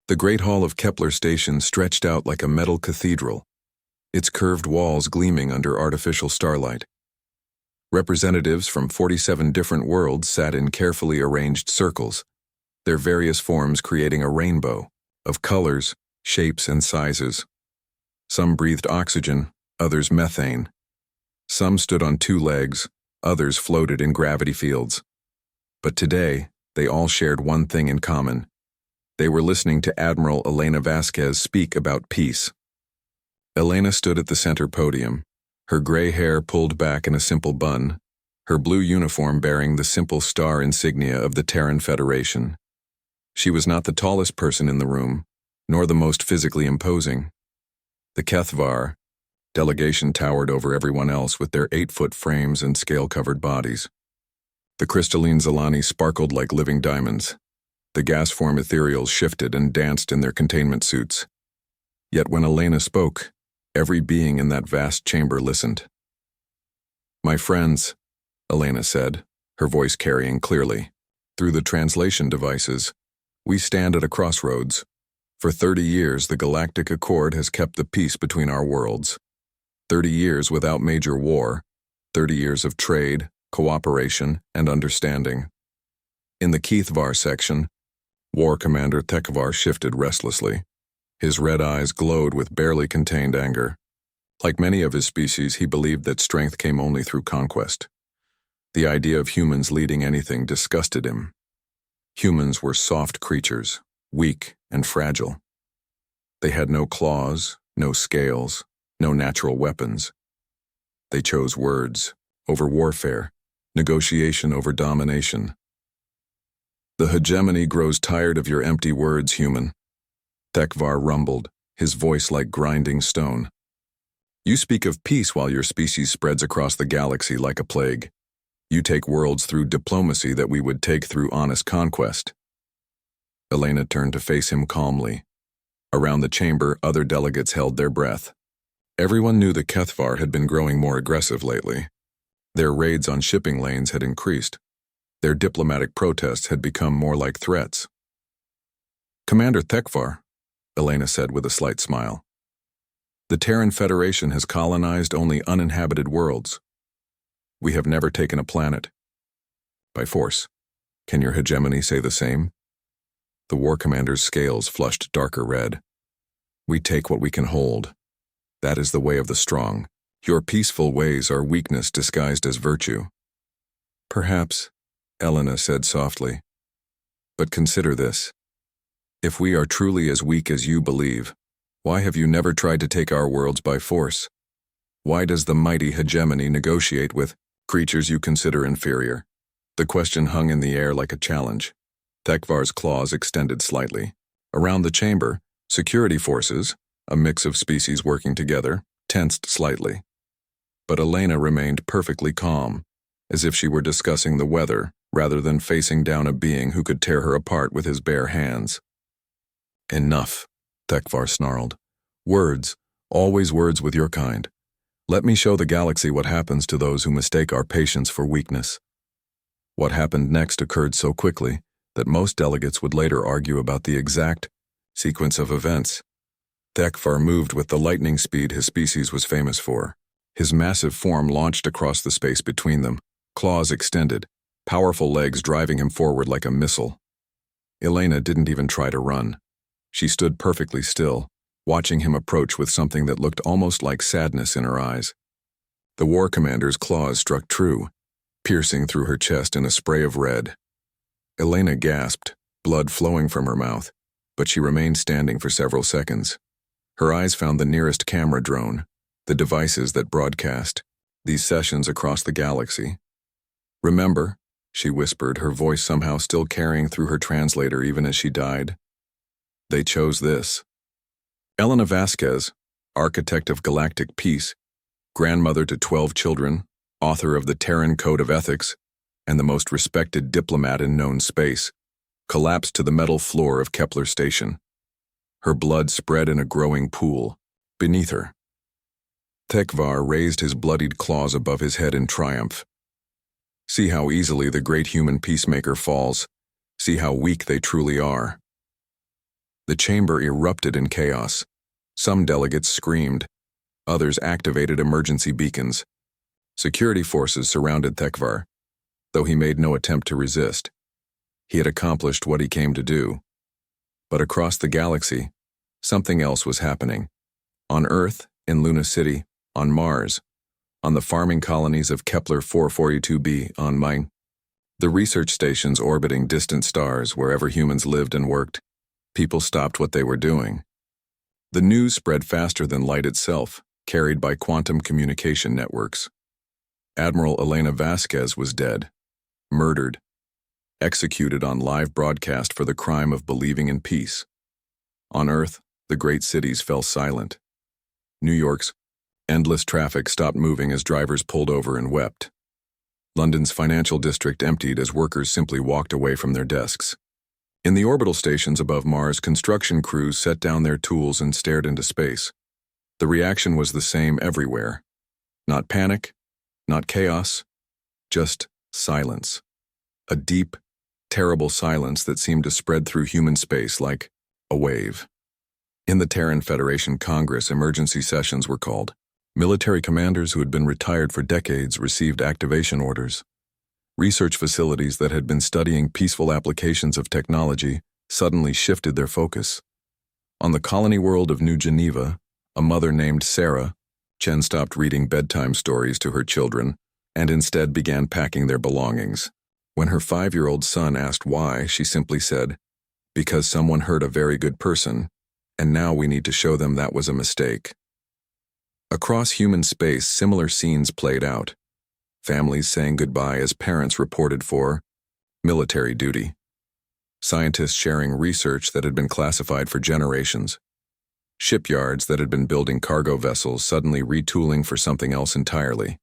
The great hall of Kepler Station stretched out like a metal cathedral, its curved walls gleaming under artificial starlight. Representatives from 47 different worlds sat in carefully arranged circles, their various forms creating a rainbow of colors, shapes, and sizes. Some breathed oxygen, others methane. Some stood on two legs, others floated in gravity fields. But today, they all shared one thing in common. They were listening to Admiral Elena Vasquez speak about peace. Elena stood at the center podium, her gray hair pulled back in a simple bun, her blue uniform bearing the simple star insignia of the Terran Federation. She was not the tallest person in the room, nor the most physically imposing. The HFY delegation towered over everyone else with their 8-foot frames and scale-covered bodies. The crystalline Zilani sparkled like living diamonds. The gas-form ethereals shifted and danced in their containment suits. Yet when Elena spoke, every being in that vast chamber listened. "My friends," Elena said, her voice carrying clearly through the translation devices, "we stand at a crossroads. For 30 years, the Galactic Accord has kept the peace between our worlds. 30 years without major war, 30 years of trade, cooperation, and understanding." In the HFY section, War Commander HFY shifted restlessly. His red eyes glowed with barely contained anger. Like many of his species, he believed that strength came only through conquest. The idea of humans leading anything disgusted him. Humans were soft creatures, weak and fragile. They had no claws, no scales, no natural weapons. They chose words over warfare, negotiation over domination. "The hegemony grows tired of your empty words, human," HFY rumbled, his voice like grinding stone. "You speak of peace while your species spreads across the galaxy like a plague. You take worlds through diplomacy that we would take through honest conquest." Elena turned to face him calmly. Around the chamber, other delegates held their breath. Everyone knew the HFY had been growing more aggressive lately. Their raids on shipping lanes had increased. Their diplomatic protests had become more like threats. "Commander HFY," Elena said with a slight smile, "the Terran Federation has colonized only uninhabited worlds. We have never taken a planet by force. Can your hegemony say the same?" The war commander's scales flushed darker red. "We take what we can hold. That is the way of the strong. Your peaceful ways are weakness disguised as virtue." "Perhaps," Elena said softly. "But consider this. If we are truly as weak as you believe, why have you never tried to take our worlds by force? Why does the mighty hegemony negotiate with creatures you consider inferior?" The question hung in the air like a challenge. HFY's claws extended slightly. Around the chamber, security forces, a mix of species working together, tensed slightly. But Elena remained perfectly calm, as if she were discussing the weather rather than facing down a being who could tear her apart with his bare hands. "Enough," HFY snarled. "Words, always words with your kind. Let me show the galaxy what happens to those who mistake our patience for weakness." What happened next occurred so quickly that most delegates would later argue about the exact sequence of events. HFY moved with the lightning speed his species was famous for. His massive form launched across the space between them, claws extended, powerful legs driving him forward like a missile. Elena didn't even try to run. She stood perfectly still, watching him approach with something that looked almost like sadness in her eyes. The war commander's claws struck true, piercing through her chest in a spray of red. Elena gasped, blood flowing from her mouth, but she remained standing for several seconds. Her eyes found the nearest camera drone, the devices that broadcast these sessions across the galaxy. "Remember," she whispered, her voice somehow still carrying through her translator even as she died. "They chose this." Elena Vasquez, architect of galactic peace, grandmother to 12 children, author of the Terran Code of Ethics, and the most respected diplomat in known space, collapsed to the metal floor of Kepler Station. Her blood spread in a growing pool beneath her. HFY raised his bloodied claws above his head in triumph. "See how easily the great human peacemaker falls. See how weak they truly are." The chamber erupted in chaos. Some delegates screamed. Others activated emergency beacons. Security forces surrounded Thekvar, though he made no attempt to resist. He had accomplished what he came to do. But across the galaxy, something else was happening. On Earth, in Luna City, on Mars, on the farming colonies of Kepler 442b on Mine, the research stations orbiting distant stars wherever humans lived and worked, people stopped what they were doing. The news spread faster than light itself, carried by quantum communication networks. Admiral Elena Vasquez was dead, murdered, executed on live broadcast for the crime of believing in peace. On Earth, the great cities fell silent. New York's endless traffic stopped moving as drivers pulled over and wept. London's financial district emptied as workers simply walked away from their desks. In the orbital stations above Mars, construction crews set down their tools and stared into space. The reaction was the same everywhere. Not panic, not chaos, just silence. A deep, terrible silence that seemed to spread through human space like a wave. In the Terran Federation Congress, emergency sessions were called. Military commanders who had been retired for decades received activation orders. Research facilities that had been studying peaceful applications of technology suddenly shifted their focus. On the colony world of New Geneva, a mother named Sarah, Chen stopped reading bedtime stories to her children and instead began packing their belongings. When her 5-year-old son asked why, she simply said, "Because someone hurt a very good person, and now we need to show them that was a mistake." Across human space, similar scenes played out. Families saying goodbye as parents reported for military duty. Scientists sharing research that had been classified for generations. Shipyards that had been building cargo vessels suddenly retooling for something else entirely.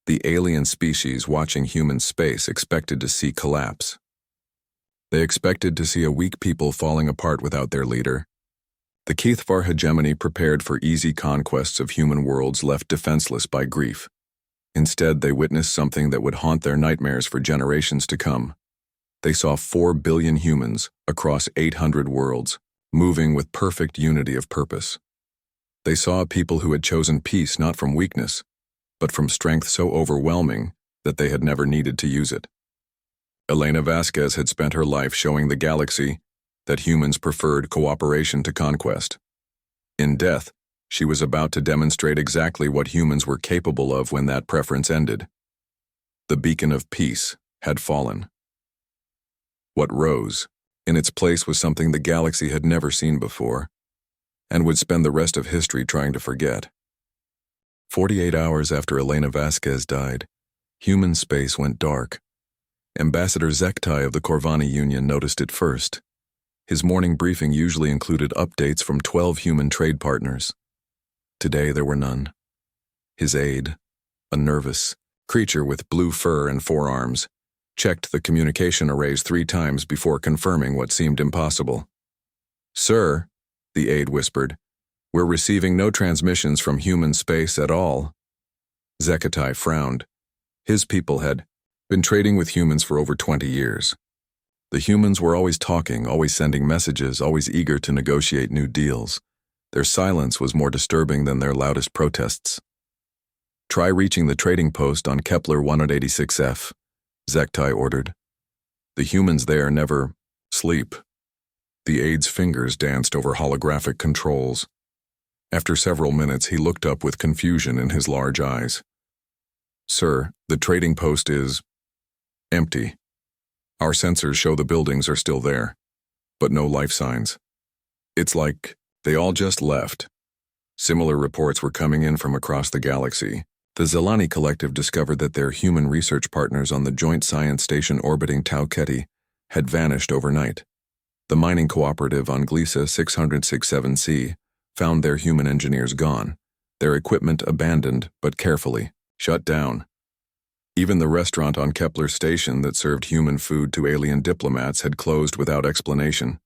The alien species watching human space expected to see collapse. They expected to see a weak people falling apart without their leader. The Kethvar hegemony prepared for easy conquests of human worlds left defenseless by grief. Instead, they witnessed something that would haunt their nightmares for generations to come. They saw 4 billion humans across 800 worlds, moving with perfect unity of purpose. They saw a people who had chosen peace not from weakness, but from strength so overwhelming that they had never needed to use it. Elena Vasquez had spent her life showing the galaxy that humans preferred cooperation to conquest. In death, she was about to demonstrate exactly what humans were capable of when that preference ended. The beacon of peace had fallen. What rose in its place was something the galaxy had never seen before, and would spend the rest of history trying to forget. 48 hours after Elena Vasquez died, human space went dark. Ambassador Zektai of the Corvani Union noticed it first. His morning briefing usually included updates from 12 human trade partners. Today there were none. His aide, a nervous creature with blue fur and 4 arms, checked the communication arrays 3 times before confirming what seemed impossible. "Sir," the aide whispered, "we're receiving no transmissions from human space at all." Zektai frowned. His people had been trading with humans for over 20 years. The humans were always talking, always sending messages, always eager to negotiate new deals. Their silence was more disturbing than their loudest protests. "Try reaching the trading post on Kepler 186F, Zektai ordered. "The humans there never sleep." The aide's fingers danced over holographic controls. After several minutes, he looked up with confusion in his large eyes. "Sir, the trading post is empty. Our sensors show the buildings are still there, but no life signs. It's like they all just left." Similar reports were coming in from across the galaxy. The Zelani Collective discovered that their human research partners on the joint science station orbiting Tau Keti had vanished overnight. The mining cooperative on Glisa 667C found their human engineers gone, their equipment abandoned but carefully shut down. Even the restaurant on Kepler station that served human food to alien diplomats had closed without explanation.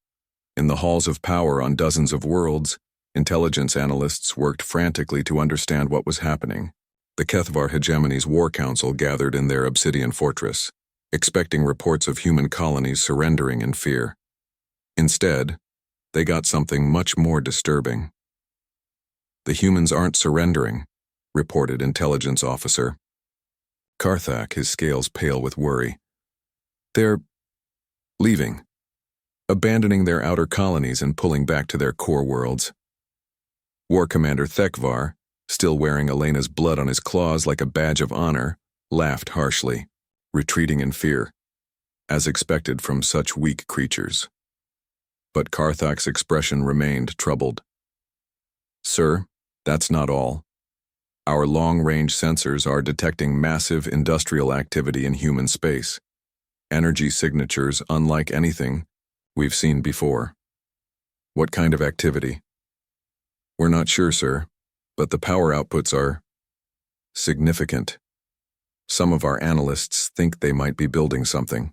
In the halls of power on dozens of worlds, intelligence analysts worked frantically to understand what was happening. The Kethvar hegemony's war council gathered in their obsidian fortress, expecting reports of human colonies surrendering in fear. Instead, they got something much more disturbing. "The humans aren't surrendering," reported intelligence officer Karthak, his scales pale with worry. "They're leaving, abandoning their outer colonies and pulling back to their core worlds." War Commander Thekvar, still wearing Elena's blood on his claws like a badge of honor, laughed harshly, retreating in fear, as expected from such weak creatures. But Karthak's expression remained troubled. "Sir, that's not all. Our long-range sensors are detecting massive industrial activity in human space. Energy signatures unlike anything we've seen before." "What kind of activity?" "We're not sure, sir, but the power outputs are significant. Some of our analysts think they might be building something."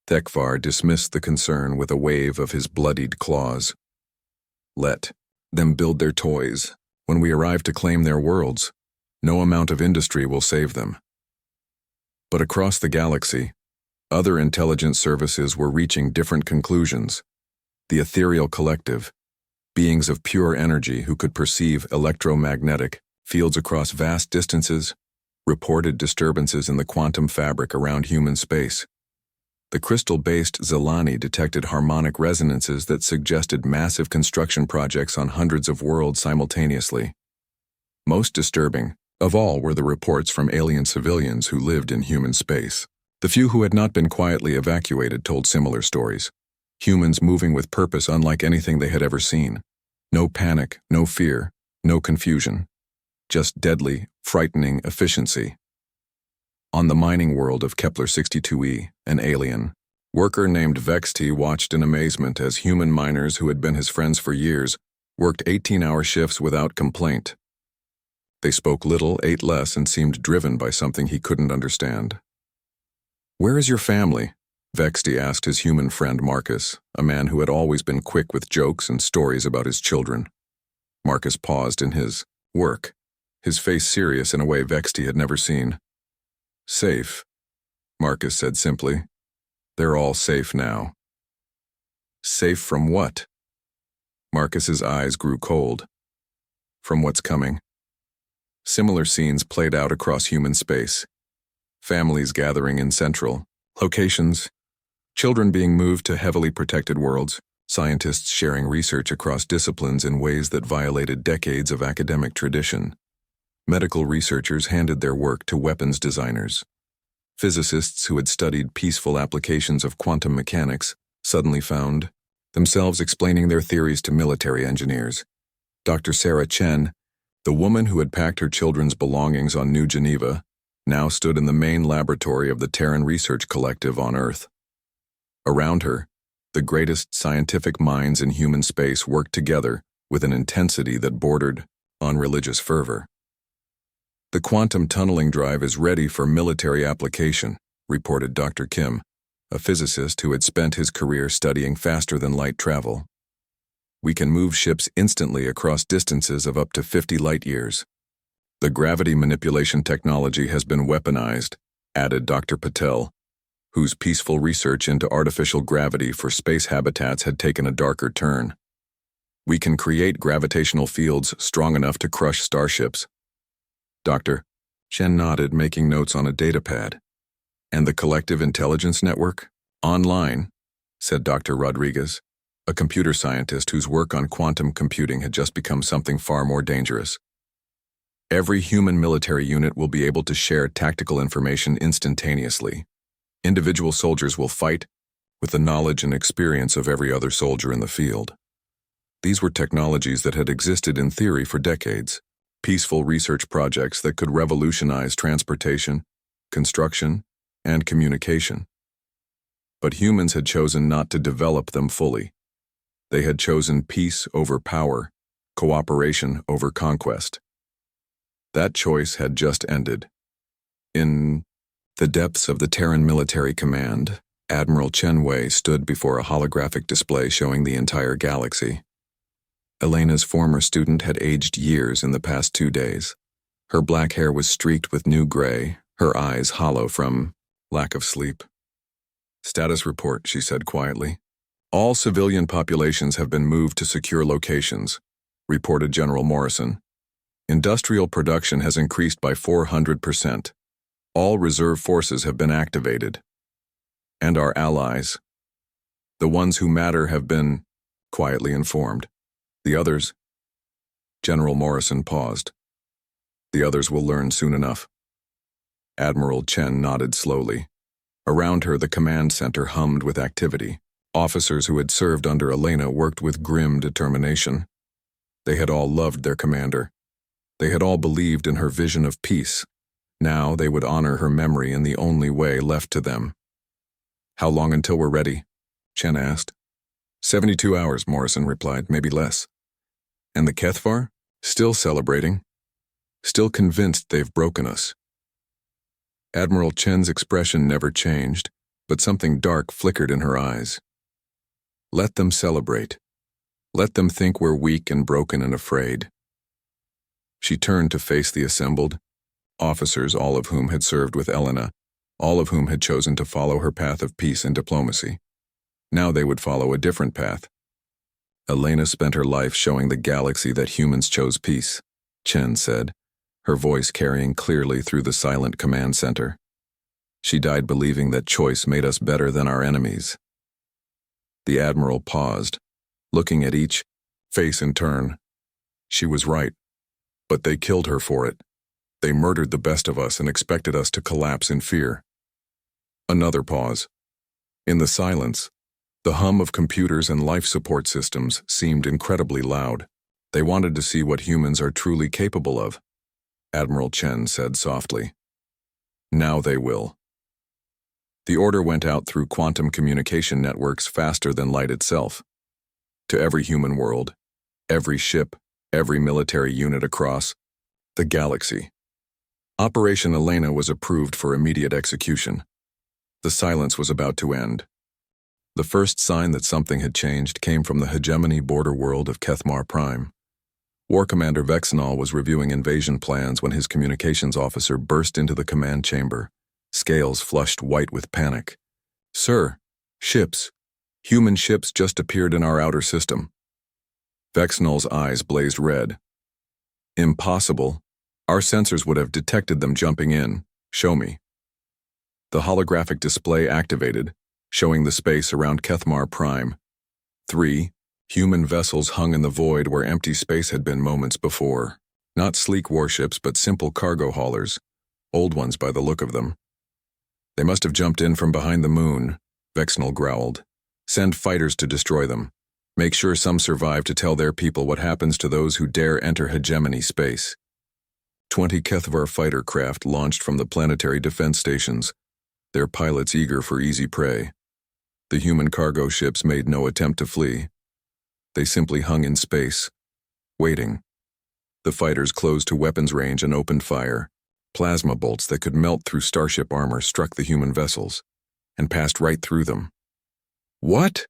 Thekvar dismissed the concern with a wave of his bloodied claws. "Let them build their toys. When we arrive to claim their worlds, no amount of industry will save them." But across the galaxy, other intelligence services were reaching different conclusions. The ethereal collective, beings of pure energy who could perceive electromagnetic fields across vast distances, reported disturbances in the quantum fabric around human space. The crystal-based Zelani detected harmonic resonances that suggested massive construction projects on hundreds of worlds simultaneously. Most disturbing of all were the reports from alien civilians who lived in human space. The few who had not been quietly evacuated told similar stories. Humans moving with purpose unlike anything they had ever seen. No panic, no fear, no confusion. Just deadly, frightening efficiency. On the mining world of Kepler-62e, an alien worker named Vexti watched in amazement as human miners who had been his friends for years worked 18-hour shifts without complaint. They spoke little, ate less, and seemed driven by something he couldn't understand. "Where is your family?" Vexti asked his human friend Marcus, a man who had always been quick with jokes and stories about his children. Marcus paused in his work, his face serious in a way Vexti had never seen. "Safe," Marcus said simply. "They're all safe now." "Safe from what?" Marcus's eyes grew cold. "From what's coming." Similar scenes played out across human space. Families gathering in central locations, children being moved to heavily protected worlds, scientists sharing research across disciplines in ways that violated decades of academic tradition. Medical researchers handed their work to weapons designers. Physicists who had studied peaceful applications of quantum mechanics suddenly found themselves explaining their theories to military engineers. Dr. Sarah Chen, the woman who had packed her children's belongings on New Geneva, now stood in the main laboratory of the Terran Research Collective on Earth. Around her, the greatest scientific minds in human space worked together with an intensity that bordered on religious fervor. "The quantum tunneling drive is ready for military application," reported Dr. Kim, a physicist who had spent his career studying faster-than-light travel. "We can move ships instantly across distances of up to 50 light-years. The gravity manipulation technology has been weaponized," added Dr. Patel, whose peaceful research into artificial gravity for space habitats had taken a darker turn. "We can create gravitational fields strong enough to crush starships." Dr. Chen nodded, making notes on a datapad. "And the Collective Intelligence Network? Online," said Dr. Rodriguez, a computer scientist whose work on quantum computing had just become something far more dangerous. "Every human military unit will be able to share tactical information instantaneously. Individual soldiers will fight with the knowledge and experience of every other soldier in the field." These were technologies that had existed in theory for decades. Peaceful research projects that could revolutionize transportation, construction, and communication. But humans had chosen not to develop them fully. They had chosen peace over power, cooperation over conquest. That choice had just ended. In the depths of the Terran Military Command, Admiral Chen Wei stood before a holographic display showing the entire galaxy. Elena's former student had aged years in the past 2 days. Her black hair was streaked with new gray, her eyes hollow from lack of sleep. "Status report," she said quietly. All civilian populations have been moved to secure locations, reported General Morrison. Industrial production has increased by 400%. All reserve forces have been activated. And our allies, the ones who matter, have been quietly informed. The others? General Morrison paused. The others will learn soon enough. Admiral Chen nodded slowly. Around her, the command center hummed with activity. Officers who had served under Elena worked with grim determination. They had all loved their commander. They had all believed in her vision of peace. Now they would honor her memory in the only way left to them. How long until we're ready? Chen asked. 72 hours, Morrison replied, maybe less. And the Kethvar? Still celebrating? Still convinced they've broken us. Admiral Chen's expression never changed, but something dark flickered in her eyes. Let them celebrate. Let them think we're weak and broken and afraid. She turned to face the assembled officers, all of whom had served with Elena, all of whom had chosen to follow her path of peace and diplomacy. Now they would follow a different path. Elena spent her life showing the galaxy that humans chose peace, Chen said, her voice carrying clearly through the silent command center. She died believing that choice made us better than our enemies. The Admiral paused, looking at each face in turn. She was right, but they killed her for it. They murdered the best of us and expected us to collapse in fear. Another pause. In the silence, the hum of computers and life support systems seemed incredibly loud. They wanted to see what humans are truly capable of, Admiral Chen said softly. Now they will. The order went out through quantum communication networks faster than light itself. To every human world, every ship, every military unit across the galaxy. Operation Elena was approved for immediate execution. The silence was about to end. The first sign that something had changed came from the hegemony border world of Kethmar Prime. War Commander Vexenol was reviewing invasion plans when his communications officer burst into the command chamber, scales flushed white with panic. Sir, ships. Human ships just appeared in our outer system. Vexenol's eyes blazed red. Impossible. Our sensors would have detected them jumping in. Show me. The holographic display activated, showing the space around Kethmar Prime. 3 human vessels hung in the void where empty space had been moments before. Not sleek warships, but simple cargo haulers. Old ones by the look of them. They must have jumped in from behind the moon, Vexenol growled. Send fighters to destroy them. Make sure some survive to tell their people what happens to those who dare enter hegemony space. 20 Kethvar fighter craft launched from the planetary defense stations, their pilots eager for easy prey. The human cargo ships made no attempt to flee. They simply hung in space, waiting. The fighters closed to weapons range and opened fire. Plasma bolts that could melt through starship armor struck the human vessels and passed right through them. What?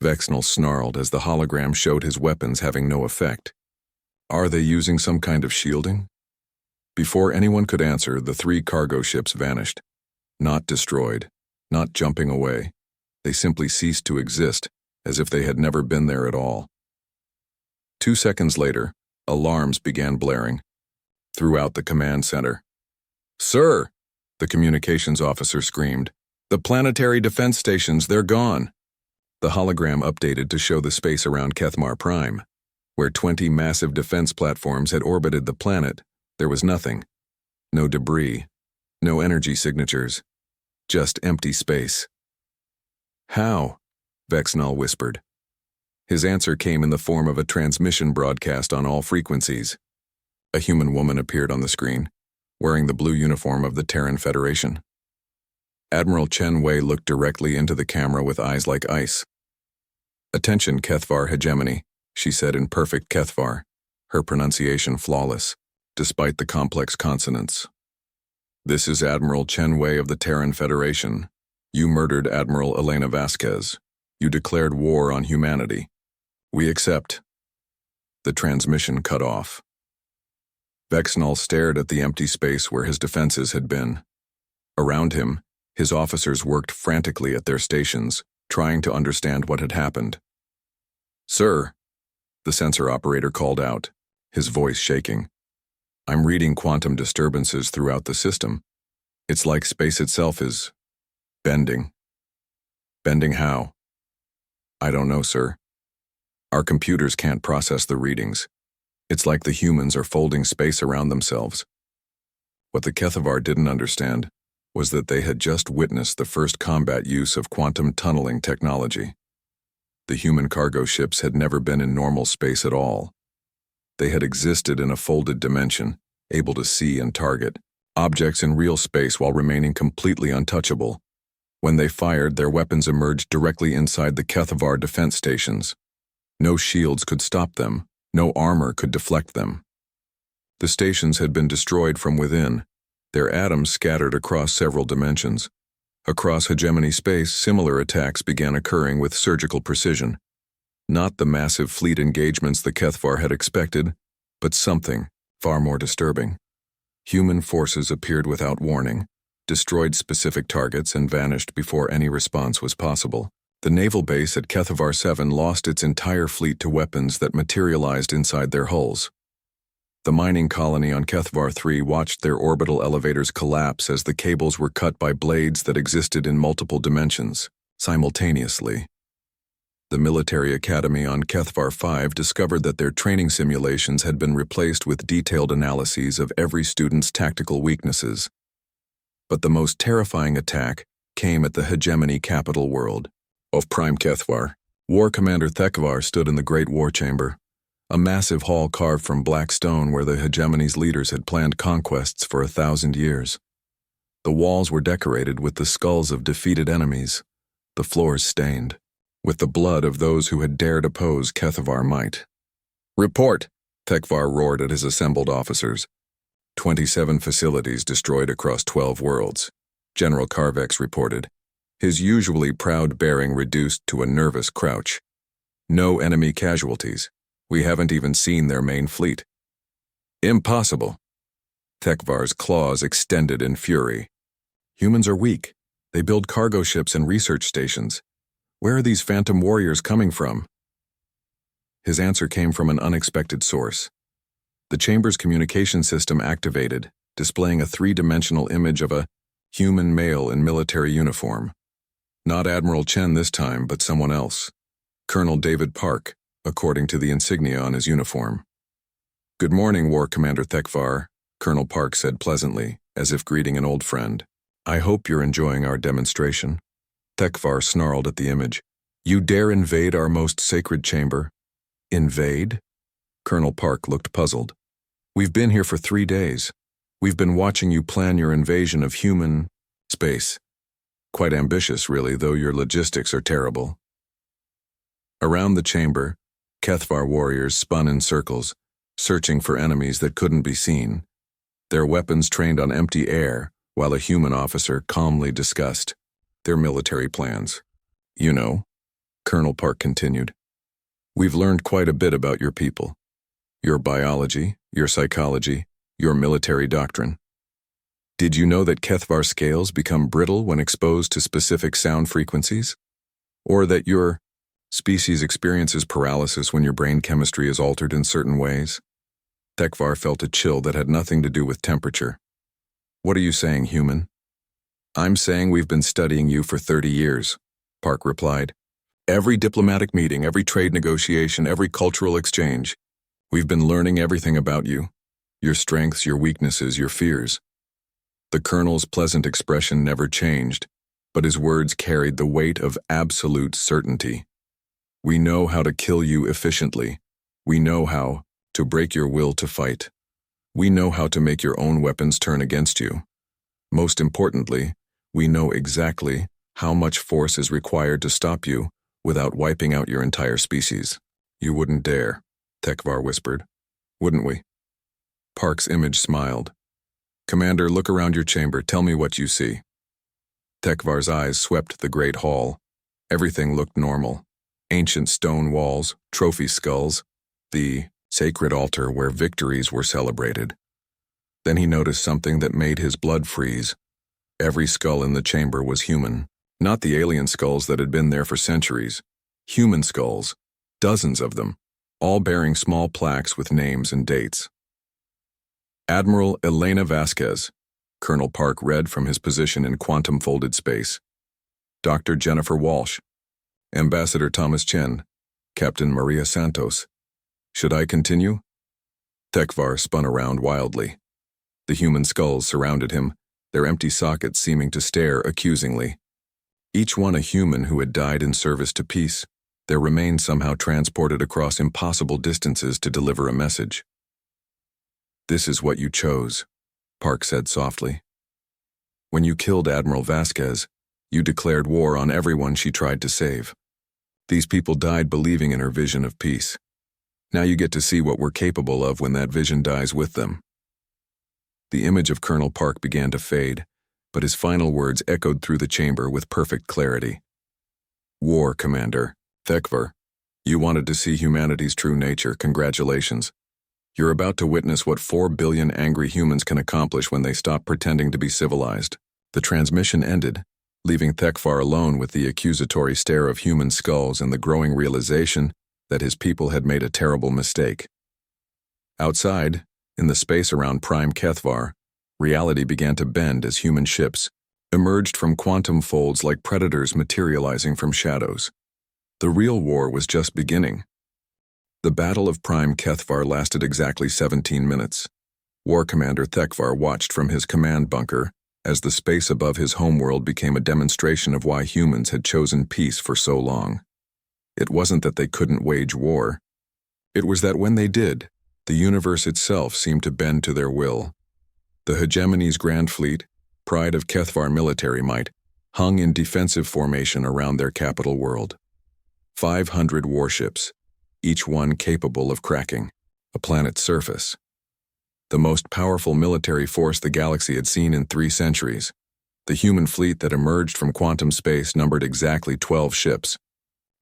Vexenol snarled as the hologram showed his weapons having no effect. Are they using some kind of shielding? Before anyone could answer, the 3 cargo ships vanished. Not destroyed, not jumping away. They simply ceased to exist, as if they had never been there at all. 2 seconds later, alarms began blaring throughout the command center. Sir, the communications officer screamed. The planetary defense stations, they're gone. The hologram updated to show the space around Kethmar Prime. Where 20 massive defense platforms had orbited the planet, there was nothing. No debris, no energy signatures, just empty space. How? Vexenol whispered. His answer came in the form of a transmission broadcast on all frequencies. A human woman appeared on the screen, wearing the blue uniform of the Terran Federation. Admiral Chen Wei looked directly into the camera with eyes like ice. Attention, Kethvar hegemony, she said in perfect Kethvar, her pronunciation flawless, despite the complex consonants. This is Admiral Chen Wei of the Terran Federation. You murdered Admiral Elena Vasquez. You declared war on humanity. We accept. The transmission cut off. Vexenol stared at the empty space where his defenses had been. Around him, his officers worked frantically at their stations, trying to understand what had happened. "Sir," the sensor operator called out, his voice shaking. "I'm reading quantum disturbances throughout the system. It's like space itself is bending." "Bending how?" "I don't know, sir. Our computers can't process the readings. It's like the humans are folding space around themselves." What the Kethavar didn't understand was that they had just witnessed the first combat use of quantum tunneling technology. The human cargo ships had never been in normal space at all. They had existed in a folded dimension, able to see and target objects in real space while remaining completely untouchable. When they fired, their weapons emerged directly inside the Kethavar defense stations. No shields could stop them, no armor could deflect them. The stations had been destroyed from within, their atoms scattered across several dimensions. Across hegemony space, similar attacks began occurring with surgical precision. Not the massive fleet engagements the Kethavar had expected, but something far more disturbing. Human forces appeared without warning, destroyed specific targets, and vanished before any response was possible. The naval base at Kethavar 7 lost its entire fleet to weapons that materialized inside their hulls. The mining colony on Kethavar 3 watched their orbital elevators collapse as the cables were cut by blades that existed in multiple dimensions, simultaneously. The military academy on Kethavar 5 discovered that their training simulations had been replaced with detailed analyses of every student's tactical weaknesses. But the most terrifying attack came at the hegemony capital world of Prime Kethavar. War Commander Thekvar stood in the Great War Chamber, a massive hall carved from black stone where the hegemony's leaders had planned conquests for 1,000 years. The walls were decorated with the skulls of defeated enemies, the floors stained with the blood of those who had dared oppose Kethavar might. "Report!" Thekvar roared at his assembled officers. 27 facilities destroyed across 12 worlds, General Carvex reported, his usually proud bearing reduced to a nervous crouch. "No enemy casualties. We haven't even seen their main fleet." "Impossible." Thekvar's claws extended in fury. "Humans are weak. They build cargo ships and research stations. Where are these phantom warriors coming from?" His answer came from an unexpected source. The chamber's communication system activated, displaying a three-dimensional image of a human male in military uniform. Not Admiral Chen this time, but someone else. Colonel David Park, according to the insignia on his uniform. "Good morning, War Commander Thekvar," Colonel Park said pleasantly, as if greeting an old friend. "I hope you're enjoying our demonstration." Thekvar snarled at the image. "You dare invade our most sacred chamber?" "Invade?" Colonel Park looked puzzled. "We've been here for 3 days. We've been watching you plan your invasion of human space. Quite ambitious, really, though your logistics are terrible." Around the chamber, Kethavar warriors spun in circles, searching for enemies that couldn't be seen. Their weapons trained on empty air, while a human officer calmly discussed their military plans. "You know," Colonel Park continued, "we've learned quite a bit about your people. Your biology, your psychology, your military doctrine. Did you know that Kethavar scales become brittle when exposed to specific sound frequencies? Or that your species experiences paralysis when your brain chemistry is altered in certain ways?" Thekvar felt a chill that had nothing to do with temperature. "What are you saying, human?" "I'm saying we've been studying you for 30 years, Park replied. "Every diplomatic meeting, every trade negotiation, every cultural exchange. We've been learning everything about you, your strengths, your weaknesses, your fears." The colonel's pleasant expression never changed, but his words carried the weight of absolute certainty. "We know how to kill you efficiently. We know how to break your will to fight. We know how to make your own weapons turn against you. Most importantly, we know exactly how much force is required to stop you without wiping out your entire species." "You wouldn't dare," Thekvar whispered. "Wouldn't we?" Park's image smiled. "Commander, look around your chamber. Tell me what you see." Thekvar's eyes swept the great hall. Everything looked normal. Ancient stone walls, trophy skulls, the sacred altar where victories were celebrated. Then he noticed something that made his blood freeze. Every skull in the chamber was human, Not the alien skulls that had been there for centuries. Human skulls, dozens of them, all bearing small plaques with names and dates. Admiral Elena Vasquez, Colonel Park read from his position in quantum-folded space. Dr. Jennifer Walsh, Ambassador Thomas Chen, Captain Maria Santos. Should I continue? Thekvar spun around wildly. The human skulls surrounded him, their empty sockets seeming to stare accusingly. Each one a human who had died in service to peace, their remains somehow transported across impossible distances to deliver a message. This is what you chose, Park said softly. When you killed Admiral Vasquez, you declared war on everyone she tried to save. These people died believing in her vision of peace. Now you get to see what we're capable of when that vision dies with them. The image of Colonel Park began to fade, but his final words echoed through the chamber with perfect clarity. War, Commander. Thekvar. You wanted to see humanity's true nature. Congratulations. You're about to witness what 4 billion angry humans can accomplish when they stop pretending to be civilized. The transmission ended, leaving Thekvar alone with the accusatory stare of human skulls and the growing realization that his people had made a terrible mistake. Outside, in the space around Prime Kethvar, reality began to bend as human ships emerged from quantum folds like predators materializing from shadows. The real war was just beginning. The Battle of Prime Kethvar lasted exactly 17 minutes. War Commander Thekvar watched from his command bunker as the space above his homeworld became a demonstration of why humans had chosen peace for so long. It wasn't that they couldn't wage war. It was that when they did, the universe itself seemed to bend to their will. The hegemony's Grand Fleet, pride of Kethvar military might, hung in defensive formation around their capital world. 500 warships, each one capable of cracking a planet's surface. The most powerful military force the galaxy had seen in 3 centuries. The human fleet that emerged from quantum space numbered exactly 12 ships.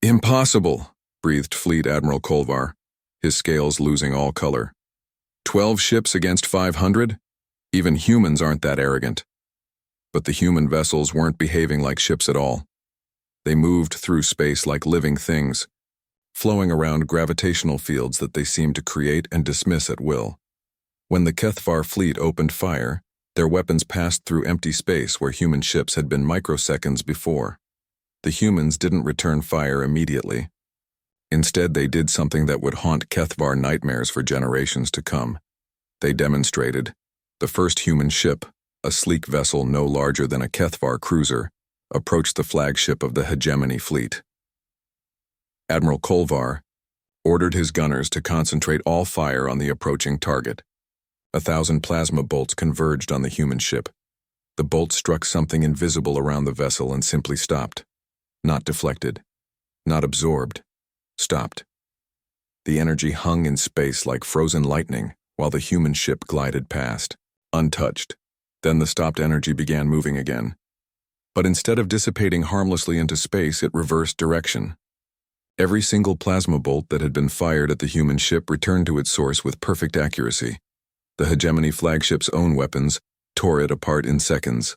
Impossible, breathed Fleet Admiral Kolvar, his scales losing all color. 12 ships against 500? Even humans aren't that arrogant. But the human vessels weren't behaving like ships at all. They moved through space like living things, flowing around gravitational fields that they seemed to create and dismiss at will. When the Kethvar fleet opened fire, their weapons passed through empty space where human ships had been microseconds before. The humans didn't return fire immediately. Instead, they did something that would haunt Kethvar nightmares for generations to come. They demonstrated. The first human ship, a sleek vessel no larger than a Kethvar cruiser, approached the flagship of the hegemony fleet. Admiral Kolvar ordered his gunners to concentrate all fire on the approaching target. 1,000 plasma bolts converged on the human ship. The bolts struck something invisible around the vessel and simply stopped. Not deflected. Not absorbed. Stopped. The energy hung in space like frozen lightning while the human ship glided past, untouched. Then the stopped energy began moving again. But instead of dissipating harmlessly into space, it reversed direction. Every single plasma bolt that had been fired at the human ship returned to its source with perfect accuracy. The hegemony flagship's own weapons tore it apart in seconds.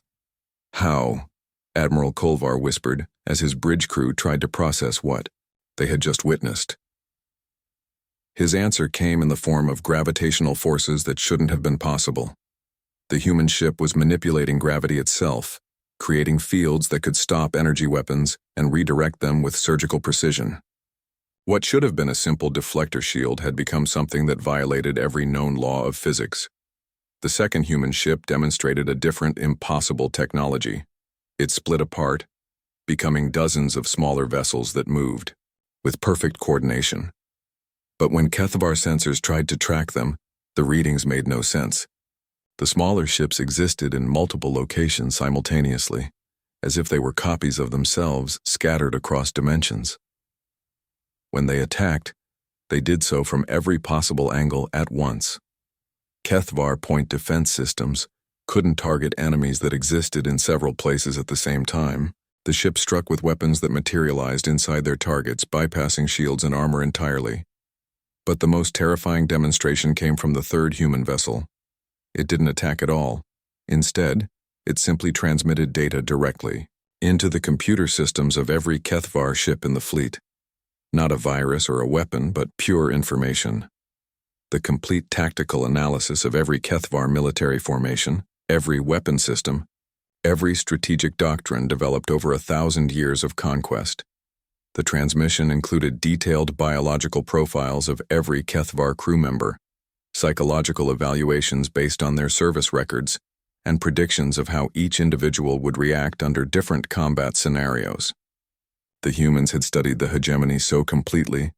How? Admiral Kolvar whispered as his bridge crew tried to process what they had just witnessed. His answer came in the form of gravitational forces that shouldn't have been possible. The human ship was manipulating gravity itself, creating fields that could stop energy weapons and redirect them with surgical precision. What should have been a simple deflector shield had become something that violated every known law of physics. The second human ship demonstrated a different, impossible technology. It split apart, becoming dozens of smaller vessels that moved, with perfect coordination. But when Kethvar sensors tried to track them, the readings made no sense. The smaller ships existed in multiple locations simultaneously, as if they were copies of themselves scattered across dimensions. When they attacked, they did so from every possible angle at once. Kethvar point defense systems couldn't target enemies that existed in several places at the same time. The ship struck with weapons that materialized inside their targets, bypassing shields and armor entirely. But the most terrifying demonstration came from the third human vessel. It didn't attack at all. Instead, it simply transmitted data directly, into the computer systems of every HFY ship in the fleet. Not a virus or a weapon, but pure information. The complete tactical analysis of every HFY military formation, every weapon system, every strategic doctrine developed over 1,000 years of conquest. The transmission included detailed biological profiles of every HFY crew member, psychological evaluations based on their service records, and predictions of how each individual would react under different combat scenarios. The humans had studied the hegemony so completely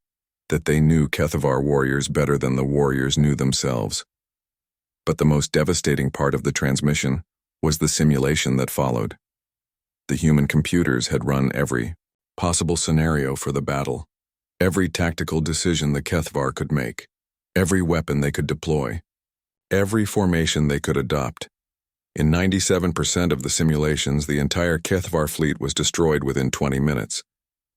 that they knew HFY warriors better than the warriors knew themselves. But the most devastating part of the transmission was the simulation that followed. The human computers had run every possible scenario for the battle, every tactical decision the HFY could make, every weapon they could deploy, every formation they could adopt. In 97% of the simulations, the entire HFY fleet was destroyed within 20 minutes.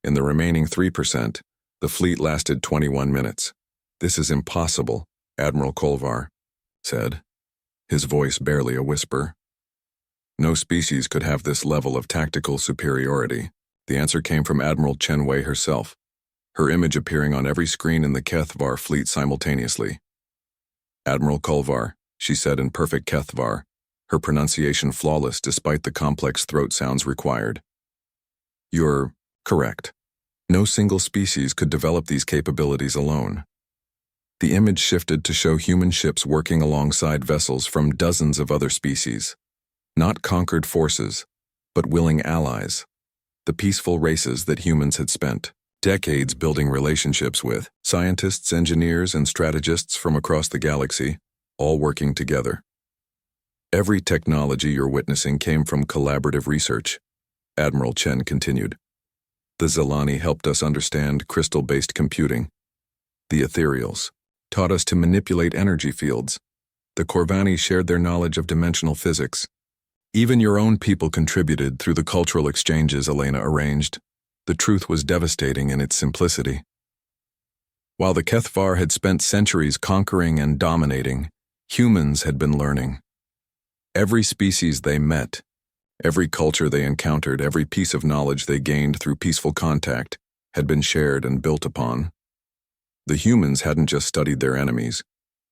In the remaining 3%, the fleet lasted 21 minutes. "This is impossible," Admiral Kolvar said, his voice barely a whisper. No species could have this level of tactical superiority. The answer came from Admiral Chen Wei herself, her image appearing on every screen in the HFY fleet simultaneously. "Admiral Kolvar," she said in perfect HFY, her pronunciation flawless despite the complex throat sounds required. "You're correct. No single species could develop these capabilities alone." The image shifted to show human ships working alongside vessels from dozens of other species. Not conquered forces, but willing allies. The peaceful races that humans had spent decades building relationships with, scientists, engineers, and strategists from across the galaxy, all working together. "Every technology you're witnessing came from collaborative research," Admiral Chen continued. "The Zelani helped us understand crystal-based computing. The Ethereals taught us to manipulate energy fields. The Corvani shared their knowledge of dimensional physics. Even your own people contributed through the cultural exchanges Elena arranged. The truth was devastating in its simplicity. While the HFY had spent centuries conquering and dominating, humans had been learning. Every species they met, every culture they encountered, every piece of knowledge they gained through peaceful contact had been shared and built upon. The humans hadn't just studied their enemies.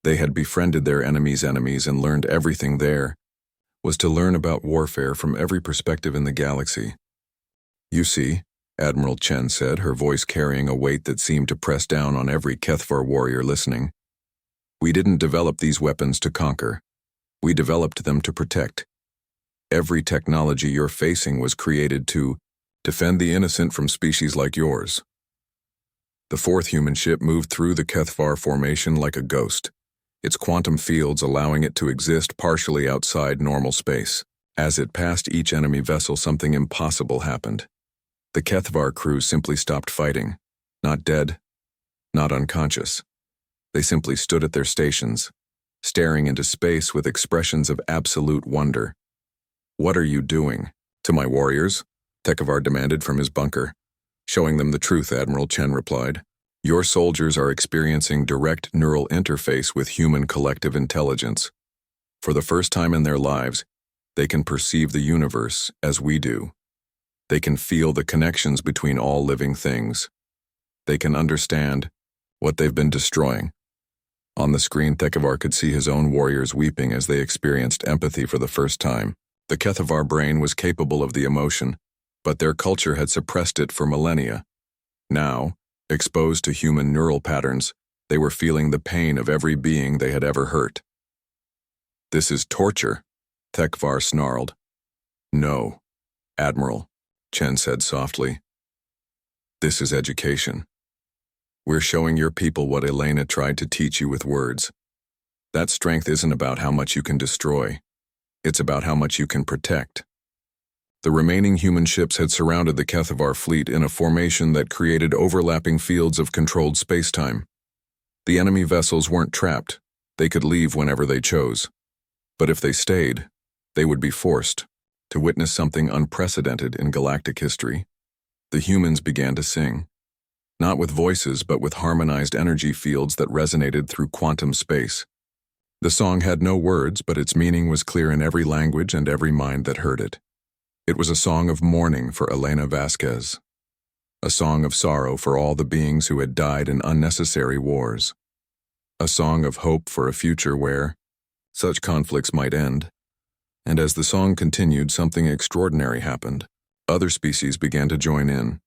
They had befriended their enemies' enemies and learned everything there was to learn about warfare from every perspective in the galaxy. "You see," Admiral Chen said, her voice carrying a weight that seemed to press down on every HFY warrior listening. "We didn't develop these weapons to conquer. We developed them to protect. Every technology you're facing was created to defend the innocent from species like yours." The fourth human ship moved through the HFY formation like a ghost, its quantum fields allowing it to exist partially outside normal space. As it passed each enemy vessel, something impossible happened. The HFY crew simply stopped fighting. Not dead, not unconscious. They simply stood at their stations, staring into space with expressions of absolute wonder. "What are you doing?" "To my warriors," HFY demanded from his bunker. "Showing them the truth," Admiral Chen replied. "Your soldiers are experiencing direct neural interface with human collective intelligence. For the first time in their lives, they can perceive the universe as we do. They can feel the connections between all living things. They can understand what they've been destroying." On the screen, HFY could see his own warriors weeping as they experienced empathy for the first time. The HFY brain was capable of the emotion, but their culture had suppressed it for millennia. Now, exposed to human neural patterns, they were feeling the pain of every being they had ever hurt. "This is torture," HFY snarled. "No, Admiral," Chen said softly. "This is education. We're showing your people what Elena tried to teach you with words. That strength isn't about how much you can destroy. It's about how much you can protect." The remaining human ships had surrounded the HFY fleet in a formation that created overlapping fields of controlled spacetime. The enemy vessels weren't trapped. They could leave whenever they chose. But if they stayed, they would be forced to witness something unprecedented in galactic history. The humans began to sing. Not with voices, but with harmonized energy fields that resonated through quantum space. The song had no words, but its meaning was clear in every language and every mind that heard it. It was a song of mourning for Elena Vasquez, a song of sorrow for all the beings who had died in unnecessary wars, a song of hope for a future where such conflicts might end. And as the song continued, something extraordinary happened. Other species began to join in.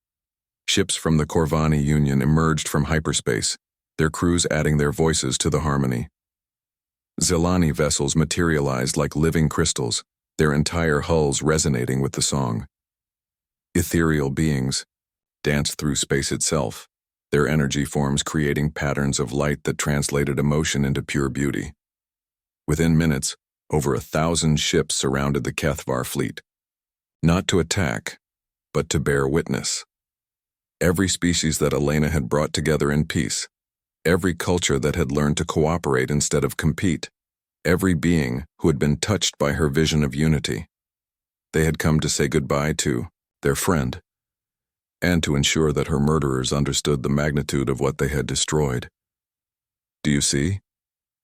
Ships from the Corvani Union emerged from hyperspace, their crews adding their voices to the harmony. Zelani vessels materialized like living crystals, their entire hulls resonating with the song. Ethereal beings danced through space itself, their energy forms creating patterns of light that translated emotion into pure beauty. Within minutes, over 1,000 ships surrounded the Kethvar fleet, not to attack, but to bear witness. Every species that Elena had brought together in peace, every culture that had learned to cooperate instead of compete, every being who had been touched by her vision of unity. They had come to say goodbye to their friend, and to ensure that her murderers understood the magnitude of what they had destroyed. "Do you see?"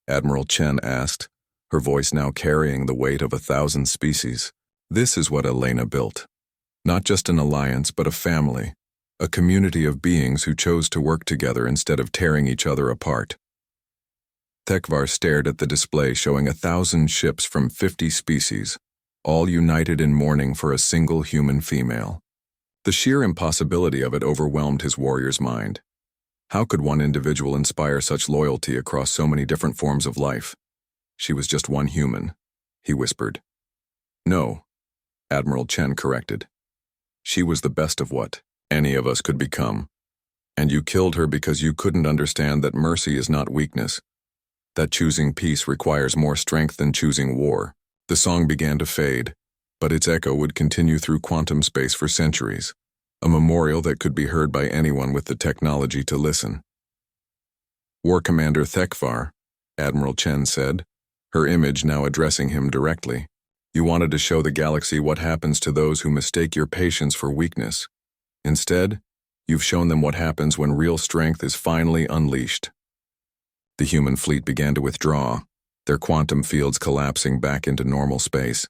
Admiral Chen asked, her voice now carrying the weight of 1,000 species. "This is what Elena built. Not just an alliance, but a family, a community of beings who chose to work together instead of tearing each other apart." Tekvar stared at the display showing 1,000 ships from 50 species, all united in mourning for a single human female. The sheer impossibility of it overwhelmed his warrior's mind. How could one individual inspire such loyalty across so many different forms of life? She was just one human, he whispered. "No," Admiral Chen corrected. "She was the best of what any of us could become. And you killed her because you couldn't understand that mercy is not weakness, that choosing peace requires more strength than choosing war." The song began to fade, but its echo would continue through quantum space for centuries, a memorial that could be heard by anyone with the technology to listen. "War Commander Thekvar," Admiral Chen said, her image now addressing him directly, "you wanted to show the galaxy what happens to those who mistake your patience for weakness. Instead, you've shown them what happens when real strength is finally unleashed." The human fleet began to withdraw, their quantum fields collapsing back into normal space.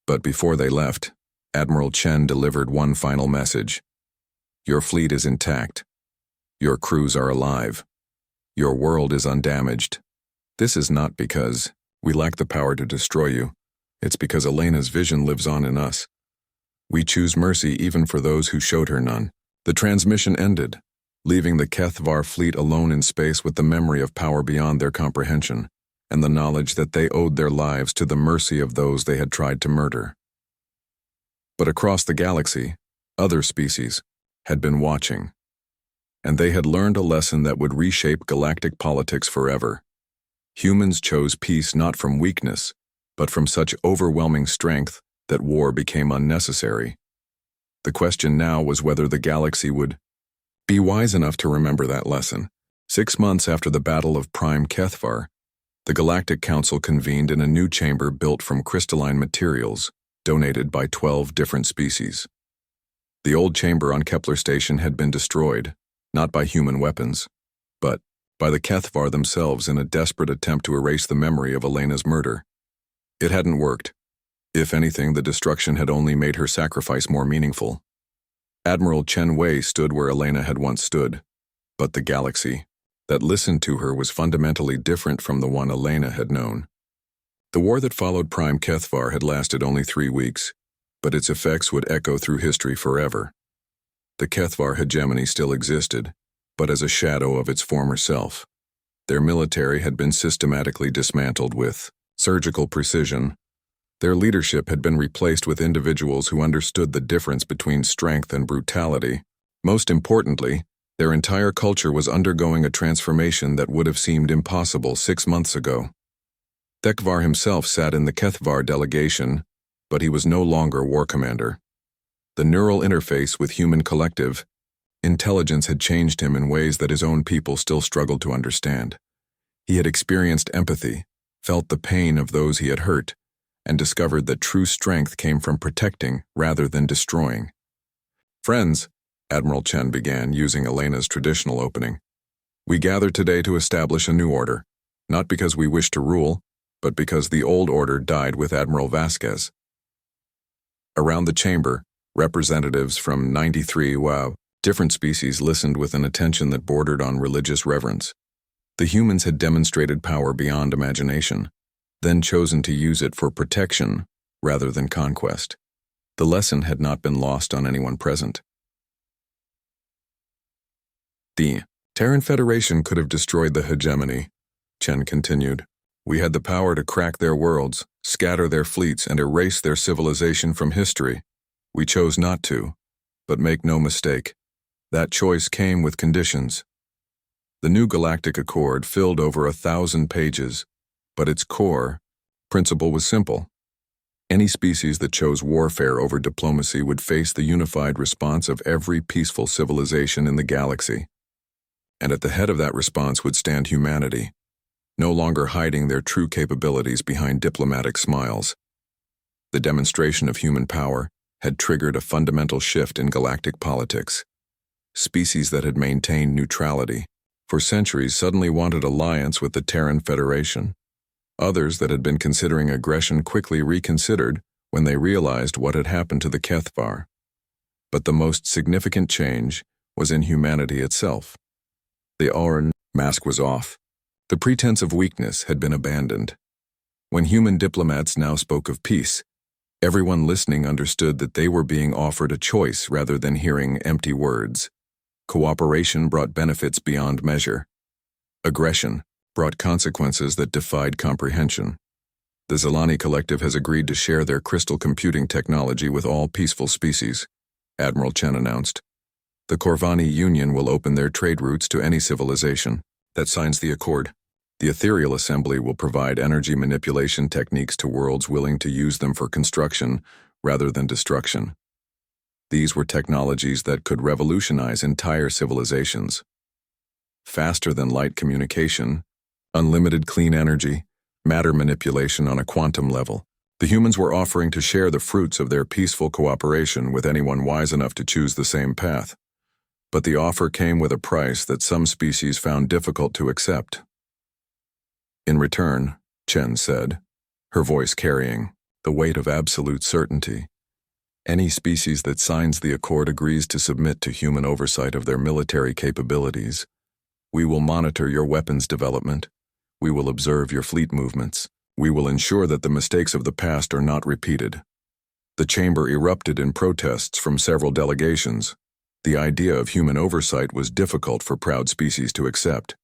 But before they left, Admiral Chen delivered one final message. "Your fleet is intact. Your crews are alive. Your world is undamaged. This is not because we lack the power to destroy you. It's because Elena's vision lives on in us. We choose mercy even for those who showed her none." The transmission ended, leaving the Kethvar fleet alone in space with the memory of power beyond their comprehension, and the knowledge that they owed their lives to the mercy of those they had tried to murder. But across the galaxy, other species had been watching, and they had learned a lesson that would reshape galactic politics forever. Humans chose peace not from weakness, but from such overwhelming strength that war became unnecessary. The question now was whether the galaxy would be wise enough to remember that lesson. 6 months after the Battle of Prime Kethvar, the Galactic Council convened in a new chamber built from crystalline materials donated by 12 different species. The old chamber on Kepler Station had been destroyed, not by human weapons, but by the Kethvar themselves in a desperate attempt to erase the memory of Elena's murder. It hadn't worked. If anything, the destruction had only made her sacrifice more meaningful. Admiral Chen Wei stood where Elena had once stood, but the galaxy that listened to her was fundamentally different from the one Elena had known. The war that followed Prime Kethvar had lasted only 3 weeks, but its effects would echo through history forever. The Kethvar hegemony still existed, but as a shadow of its former self. Their military had been systematically dismantled with surgical precision. Their leadership had been replaced with individuals who understood the difference between strength and brutality. Most importantly, their entire culture was undergoing a transformation that would have seemed impossible 6 months ago. Thekvar himself sat in the Kethvar delegation, but he was no longer war commander. The neural interface with human collective intelligence had changed him in ways that his own people still struggled to understand. He had experienced empathy, felt the pain of those he had hurt, and discovered that true strength came from protecting rather than destroying. "Friends," Admiral Chen began, using Elena's traditional opening, "we gather today to establish a new order, not because we wish to rule, but because the old order died with Admiral Vasquez." Around the chamber, representatives from 93 different species listened with an attention that bordered on religious reverence. The humans had demonstrated power beyond imagination, then chosen to use it for protection rather than conquest. The lesson had not been lost on anyone present. The Terran Federation could have destroyed the hegemony, Chen continued. We had the power to crack their worlds, scatter their fleets, and erase their civilization from history. We chose not to, but make no mistake, that choice came with conditions. The new Galactic Accord filled over 1,000 pages, but its core principle was simple. Any species that chose warfare over diplomacy would face the unified response of every peaceful civilization in the galaxy. And at the head of that response would stand humanity, no longer hiding their true capabilities behind diplomatic smiles. The demonstration of human power had triggered a fundamental shift in galactic politics. Species that had maintained neutrality for centuries suddenly wanted alliance with the Terran Federation. Others that had been considering aggression quickly reconsidered when they realized what had happened to the Kethvar. But the most significant change was in humanity itself. The Auran mask was off. The pretense of weakness had been abandoned. When human diplomats now spoke of peace, everyone listening understood that they were being offered a choice rather than hearing empty words. Cooperation brought benefits beyond measure. Aggression brought consequences that defied comprehension. The Zelani Collective has agreed to share their crystal computing technology with all peaceful species, Admiral Chen announced. The Corvani Union will open their trade routes to any civilization that signs the accord. The Ethereal Assembly will provide energy manipulation techniques to worlds willing to use them for construction rather than destruction. These were technologies that could revolutionize entire civilizations. Faster-than-light communication, unlimited clean energy, matter manipulation on a quantum level. The humans were offering to share the fruits of their peaceful cooperation with anyone wise enough to choose the same path. But the offer came with a price that some species found difficult to accept. In return, Chen said, her voice carrying the weight of absolute certainty, any species that signs the accord agrees to submit to human oversight of their military capabilities. We will monitor your weapons development. We will observe your fleet movements. We will ensure that the mistakes of the past are not repeated. The chamber erupted in protests from several delegations. The idea of human oversight was difficult for proud species to accept.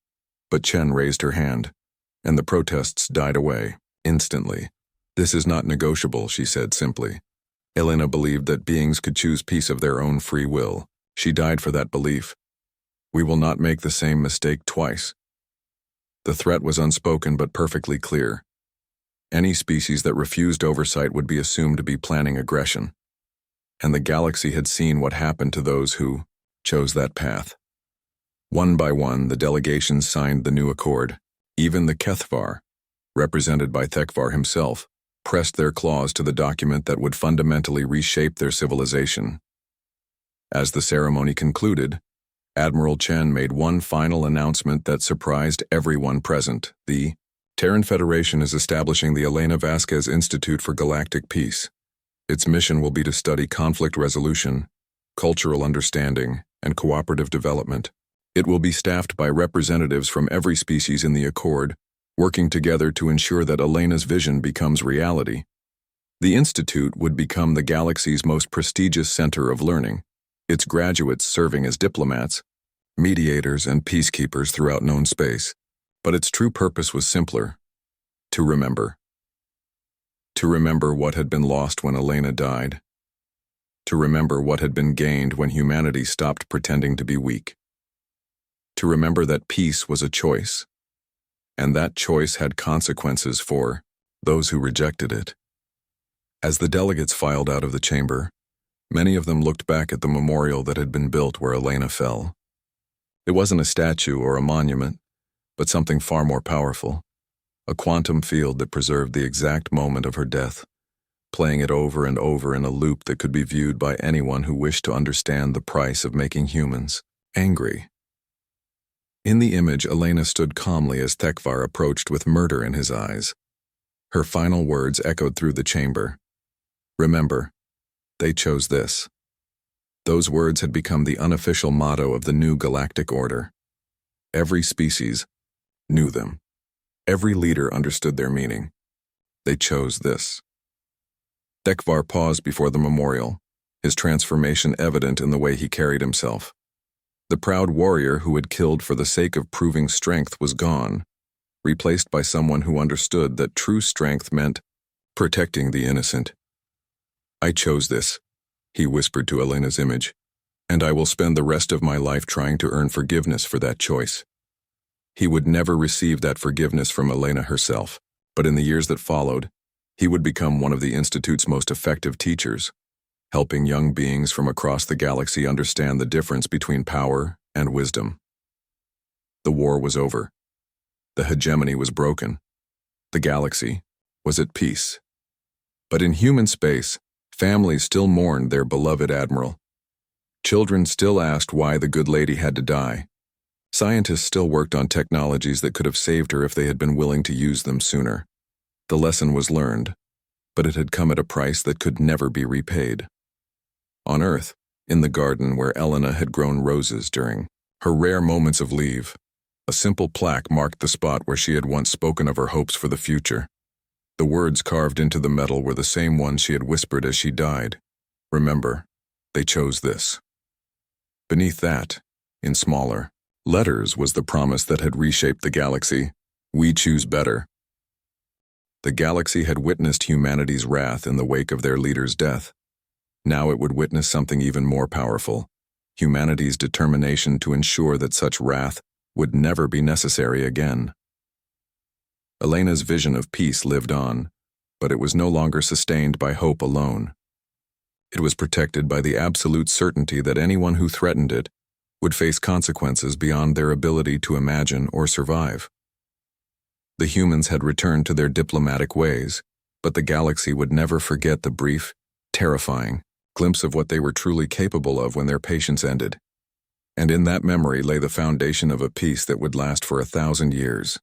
But Chen raised her hand, and the protests died away, instantly. This is not negotiable, she said simply. Elena believed that beings could choose peace of their own free will. She died for that belief. We will not make the same mistake twice. The threat was unspoken but perfectly clear. Any species that refused oversight would be assumed to be planning aggression. And the galaxy had seen what happened to those who chose that path. One by one, the delegations signed the new accord. Even the Kethvar, represented by Thekvar himself, pressed their claws to the document that would fundamentally reshape their civilization. As the ceremony concluded, Admiral Chen made one final announcement that surprised everyone present. The Terran Federation is establishing the Elena Vasquez Institute for Galactic Peace. Its mission will be to study conflict resolution, cultural understanding, and cooperative development. It will be staffed by representatives from every species in the Accord, working together to ensure that Elena's vision becomes reality. The Institute would become the galaxy's most prestigious center of learning, its graduates serving as diplomats, mediators, and peacekeepers throughout known space. But its true purpose was simpler: to remember. To remember what had been lost when Elena died. To remember what had been gained when humanity stopped pretending to be weak. To remember that peace was a choice, and that choice had consequences for those who rejected it. As the delegates filed out of the chamber, many of them looked back at the memorial that had been built where Elena fell. It wasn't a statue or a monument, but something far more powerful, a quantum field that preserved the exact moment of her death, playing it over and over in a loop that could be viewed by anyone who wished to understand the price of making humans angry. In the image, Elena stood calmly as Thekvar approached with murder in his eyes. Her final words echoed through the chamber. Remember, They chose this. Those words had become the unofficial motto of the new galactic order. Every species knew them. Every leader understood their meaning. They chose this. Dekvar paused before the memorial, his transformation evident in the way he carried himself. The proud warrior who had killed for the sake of proving strength was gone, replaced by someone who understood that true strength meant protecting the innocent. I chose this, he whispered to Elena's image, and I will spend the rest of my life trying to earn forgiveness for that choice. He would never receive that forgiveness from Elena herself, but in the years that followed, he would become one of the Institute's most effective teachers, helping young beings from across the galaxy understand the difference between power and wisdom. The war was over. The hegemony was broken. The galaxy was at peace. But in human space, families still mourned their beloved admiral. Children still asked why the good lady had to die. Scientists still worked on technologies that could have saved her if they had been willing to use them sooner. The lesson was learned, but it had come at a price that could never be repaid. On Earth, in the garden where Elena had grown roses during her rare moments of leave, a simple plaque marked the spot where she had once spoken of her hopes for the future. The words carved into the metal were the same ones she had whispered as she died. Remember, they chose this. Beneath that, in smaller letters, was the promise that had reshaped the galaxy. We choose better. The galaxy had witnessed humanity's wrath in the wake of their leader's death. Now it would witness something even more powerful, humanity's determination to ensure that such wrath would never be necessary again. Elena's vision of peace lived on, but it was no longer sustained by hope alone. It was protected by the absolute certainty that anyone who threatened it would face consequences beyond their ability to imagine or survive. The humans had returned to their diplomatic ways, but the galaxy would never forget the brief, terrifying glimpse of what they were truly capable of when their patience ended. And in that memory lay the foundation of a peace that would last for 1,000 years.